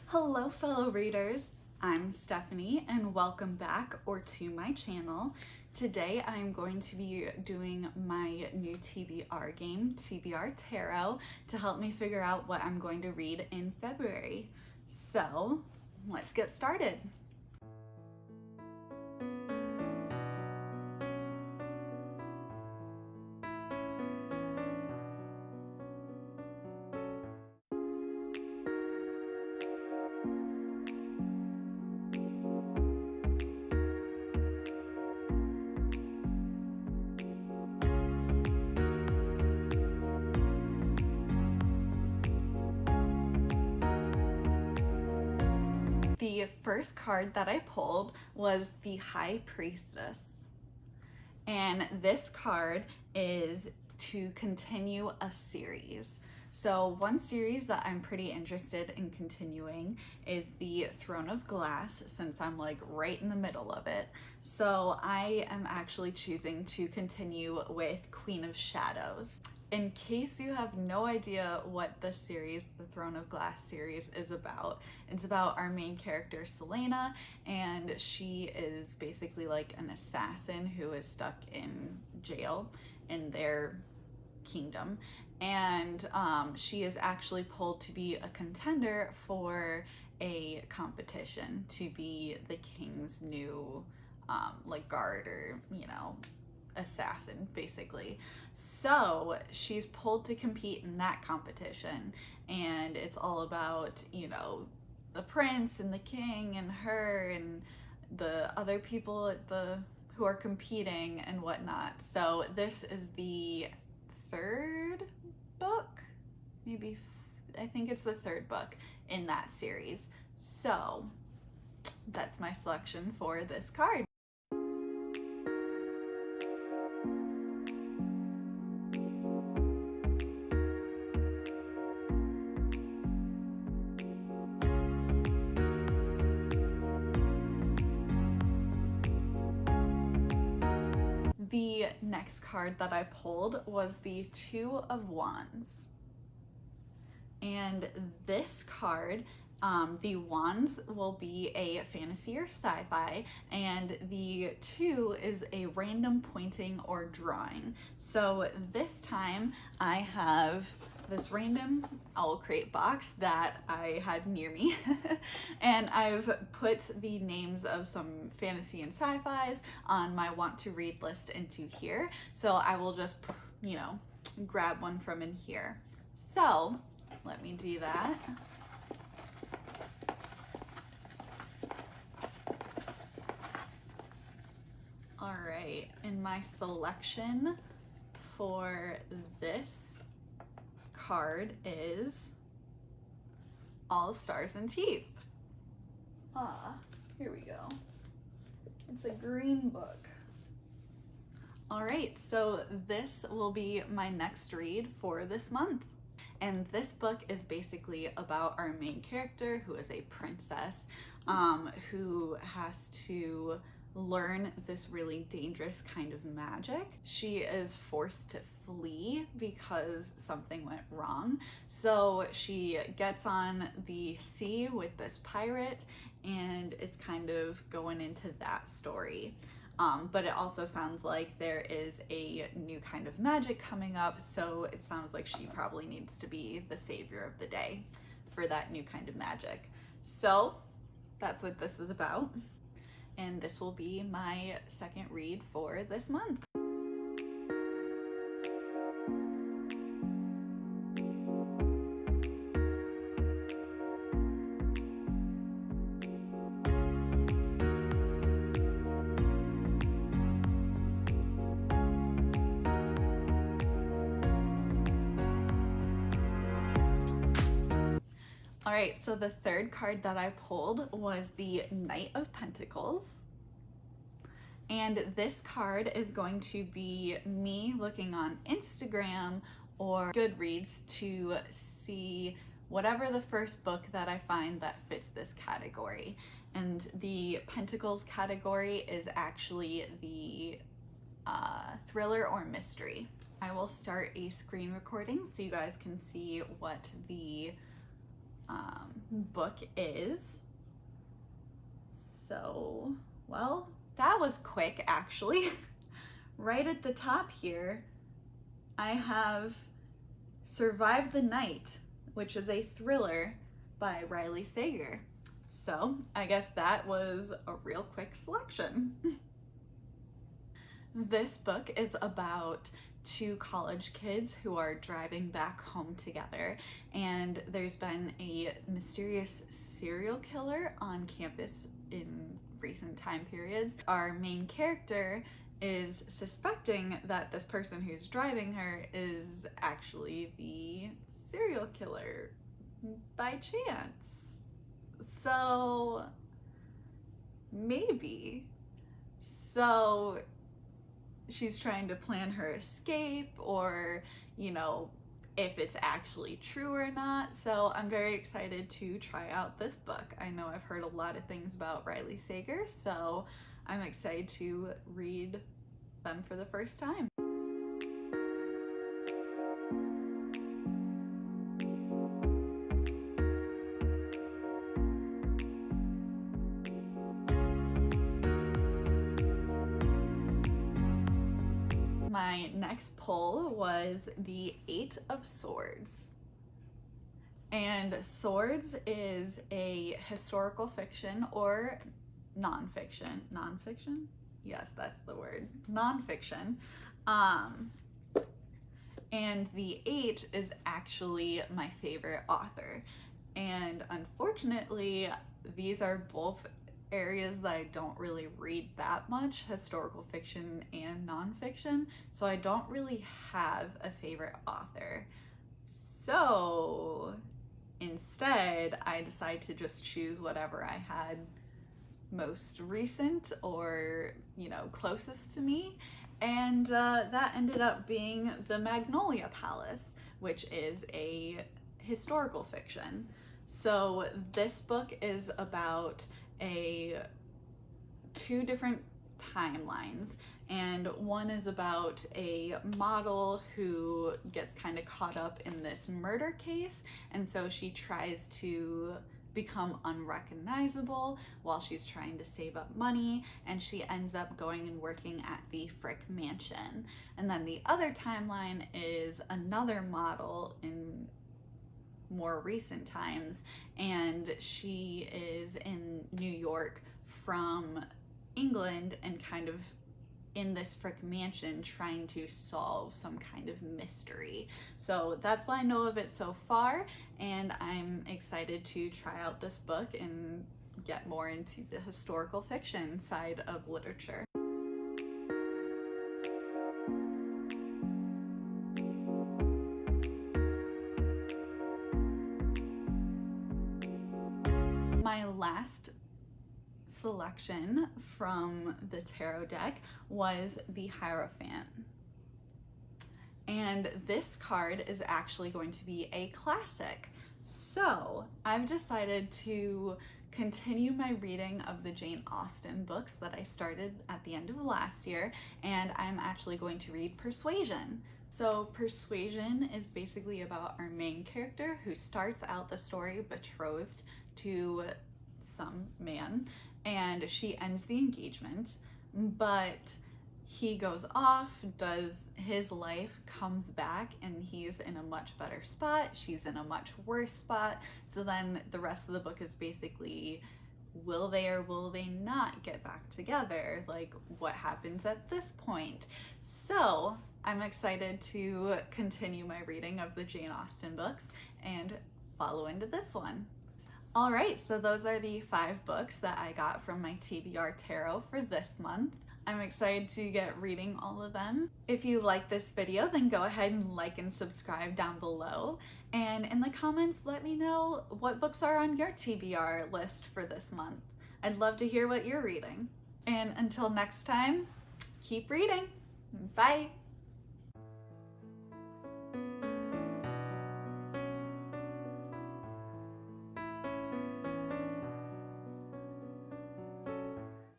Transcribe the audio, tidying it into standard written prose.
Hello fellow readers, I'm Stephanie and welcome back or to my channel. Today I'm going to be doing my new TBR game, TBR Tarot, to help me figure out what I'm going to read in February. So let's get started. The first card that I pulled was the High Priestess. And this card is to continue a series. So one series that I'm pretty interested in continuing is the Throne of Glass, since I'm like right in the middle of it. So I am actually choosing to continue with Queen of Shadows. In case you have no idea what this series, the Throne of Glass series, is about, it's about our main character, Selena, and she is basically like an assassin who is stuck in jail in their kingdom. And she is actually pulled to be a contender for a competition to be the king's new like guard or, assassin basically. So she's pulled to compete in that competition, and it's all about, the prince and the king and her and the other people at the who are competing and whatnot. So this is the third book, maybe I think it's the third book in that series. So that's my selection for this card. The next card that I pulled was the Two of Wands. And this card, the wands will be a fantasy or sci-fi, and the two is a random pointing or drawing. So this time I have this random owl crate box that I had near me and I've put the names of some fantasy and sci-fis on my want to read list into here. So I will just, grab one from in here. So let me do that. All right, and my selection for this card is All Stars and Teeth. Here we go. It's a green book. All right, so this will be my next read for this month. And this book is basically about our main character, who is a princess, who has to learn this really dangerous kind of magic. She is forced to flee because something went wrong. So she gets on the sea with this pirate and is kind of going into that story. But it also sounds like there is a new kind of magic coming up, so it sounds like she probably needs to be the savior of the day for that new kind of magic. So that's what this is about, and this will be my second read for this month. All right, so the third card that I pulled was the Knight of Pentacles. And this card is going to be me looking on Instagram or Goodreads to see whatever the first book that I find that fits this category. And the Pentacles category is actually the thriller or mystery. I will start a screen recording so you guys can see what the book is. So, well, that was quick actually. Right at the top here, I have Survive the Night, which is a thriller by Riley Sager. So I guess that was a real quick selection. This book is about two college kids who are driving back home together, and there's been a mysterious serial killer on campus in recent time periods. Our main character is suspecting that this person who's driving her is actually the serial killer by chance. So maybe. So she's trying to plan her escape, or, you know, if it's actually true or not. So I'm very excited to try out this book. I know I've heard a lot of things about Riley Sager, so I'm excited to read them for the first time. My next pull was the Eight of Swords. And Swords is a historical fiction or nonfiction. Nonfiction? Yes, that's the word. Nonfiction. And the Eight is actually my favorite author. And unfortunately, these are both areas that I don't really read that much, historical fiction and nonfiction, so I don't really have a favorite author. So instead, I decided to just choose whatever I had most recent or, you know, closest to me, and that ended up being The Magnolia Palace, which is a historical fiction. So this book is about two different timelines, and one is about a model who gets kind of caught up in this murder case, and so she tries to become unrecognizable while she's trying to save up money, and she ends up going and working at the Frick Mansion. And then the other timeline is another model in more recent times, and she is in New York from England and kind of in this Frick Mansion trying to solve some kind of mystery. So that's what I know of it so far, and I'm excited to try out this book and get more into the historical fiction side of literature. My last selection from the tarot deck was the Hierophant. And this card is actually going to be a classic. So I've decided to continue my reading of the Jane Austen books that I started at the end of last year, and I'm actually going to read Persuasion. So Persuasion is basically about our main character who starts out the story betrothed to some man, and she ends the engagement, but he goes off, does his life, comes back, and he's in a much better spot, she's in a much worse spot. So then the rest of the book is basically, will they or will they not get back together? Like, what happens at this point? So I'm excited to continue my reading of the Jane Austen books and follow into this one. All right, so those are the 5 books that I got from my TBR Tarot for this month. I'm excited to get reading all of them. If you like this video, then go ahead and like and subscribe down below. And in the comments, let me know what books are on your TBR list for this month. I'd love to hear what you're reading. And until next time, keep reading. Bye.